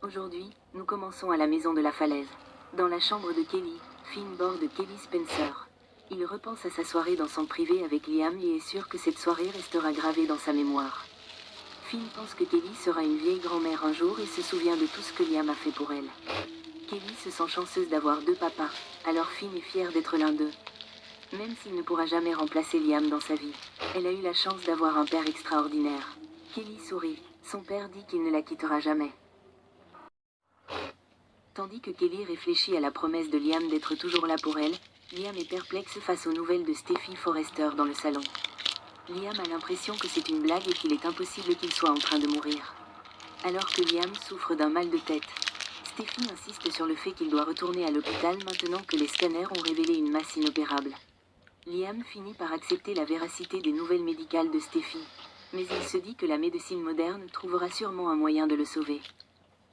Aujourd'hui, nous commençons à la maison de la falaise. Dans la chambre de Kelly, Finn borde Kelly Spencer. Il repense à sa soirée dans son privé avec Liam et est sûr que cette soirée restera gravée dans sa mémoire. Finn pense que Kelly sera une vieille grand-mère un jour et se souvient de tout ce que Liam a fait pour elle. Kelly se sent chanceuse d'avoir deux papas, alors Finn est fier d'être l'un d'eux. Même s'il ne pourra jamais remplacer Liam dans sa vie, elle a eu la chance d'avoir un père extraordinaire. Kelly sourit, son père dit qu'il ne la quittera jamais. Tandis que Kelly réfléchit à la promesse de Liam d'être toujours là pour elle, Liam est perplexe face aux nouvelles de Steffy Forrester dans le salon. Liam a l'impression que c'est une blague et qu'il est impossible qu'il soit en train de mourir. Alors que Liam souffre d'un mal de tête, Steffy insiste sur le fait qu'il doit retourner à l'hôpital maintenant que les scanners ont révélé une masse inopérable. Liam finit par accepter la véracité des nouvelles médicales de Steffy, mais il se dit que la médecine moderne trouvera sûrement un moyen de le sauver.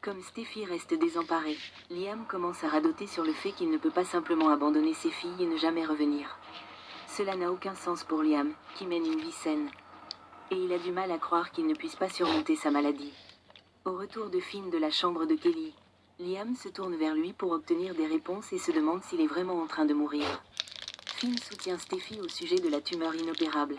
Comme Steffy reste désemparée, Liam commence à radoter sur le fait qu'il ne peut pas simplement abandonner ses filles et ne jamais revenir. Cela n'a aucun sens pour Liam, qui mène une vie saine. Et il a du mal à croire qu'il ne puisse pas surmonter sa maladie. Au retour de Finn de la chambre de Kelly, Liam se tourne vers lui pour obtenir des réponses et se demande s'il est vraiment en train de mourir. Finn soutient Steffy au sujet de la tumeur inopérable,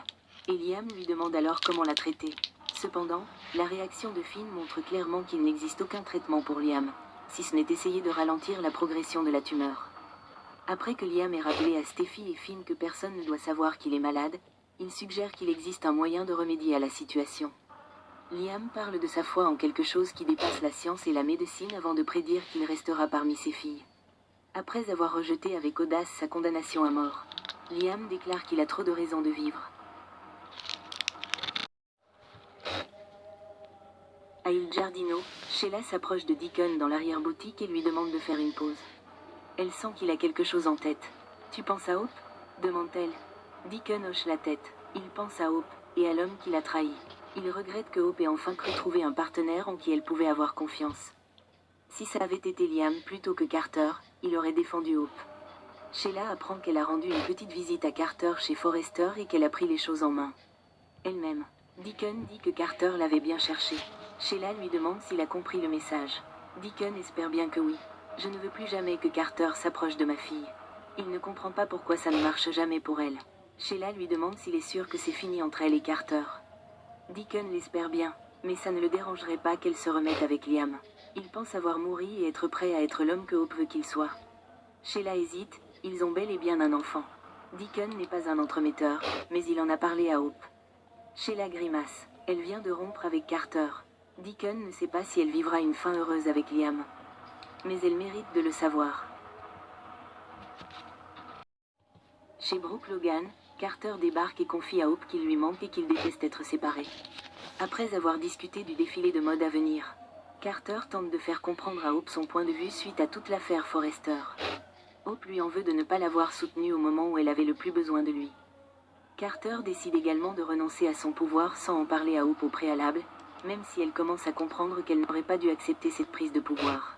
et Liam lui demande alors comment la traiter. Cependant, la réaction de Finn montre clairement qu'il n'existe aucun traitement pour Liam, si ce n'est essayer de ralentir la progression de la tumeur. Après que Liam ait rappelé à Steffy et Finn que personne ne doit savoir qu'il est malade, il suggère qu'il existe un moyen de remédier à la situation. Liam parle de sa foi en quelque chose qui dépasse la science et la médecine avant de prédire qu'il restera parmi ses filles. Après avoir rejeté avec audace sa condamnation à mort, Liam déclare qu'il a trop de raisons de vivre. À Il Giardino, Sheila s'approche de Deacon dans l'arrière-boutique et lui demande de faire une pause. Elle sent qu'il a quelque chose en tête. « Tu penses à Hope ?» demande-t-elle. Deacon hoche la tête. Il pense à Hope, et à l'homme qui l'a trahi. Il regrette que Hope ait enfin cru trouver un partenaire en qui elle pouvait avoir confiance. Si ça avait été Liam plutôt que Carter, il aurait défendu Hope. Sheila apprend qu'elle a rendu une petite visite à Carter chez Forrester et qu'elle a pris les choses en main. Elle-même. Deacon dit que Carter l'avait bien cherché. Sheila lui demande s'il a compris le message. Deacon espère bien que oui. Je ne veux plus jamais que Carter s'approche de ma fille. Il ne comprend pas pourquoi ça ne marche jamais pour elle. Sheila lui demande s'il est sûr que c'est fini entre elle et Carter. Deacon l'espère bien, mais ça ne le dérangerait pas qu'elle se remette avec Liam. Il pense avoir mouru et être prêt à être l'homme que Hope veut qu'il soit. Sheila hésite, ils ont bel et bien un enfant. Deacon n'est pas un entremetteur, mais il en a parlé à Hope. Sheila grimace. Elle vient de rompre avec Carter. Deacon ne sait pas si elle vivra une fin heureuse avec Liam. Mais elle mérite de le savoir. Chez Brooke Logan, Carter débarque et confie à Hope qu'il lui manque et qu'il déteste être séparé. Après avoir discuté du défilé de mode à venir, Carter tente de faire comprendre à Hope son point de vue suite à toute l'affaire Forrester. Hope lui en veut de ne pas l'avoir soutenu au moment où elle avait le plus besoin de lui. Carter décide également de renoncer à son pouvoir sans en parler à Hope au préalable, même si elle commence à comprendre qu'elle n'aurait pas dû accepter cette prise de pouvoir.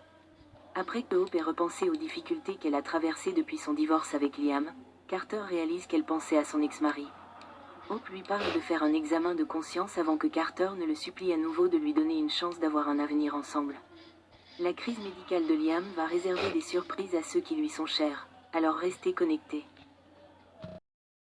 Après que Hope ait repensé aux difficultés qu'elle a traversées depuis son divorce avec Liam, Carter réalise qu'elle pensait à son ex-mari. Hope lui parle de faire un examen de conscience avant que Carter ne le supplie à nouveau de lui donner une chance d'avoir un avenir ensemble. La crise médicale de Liam va réserver des surprises à ceux qui lui sont chers, alors restez connectés.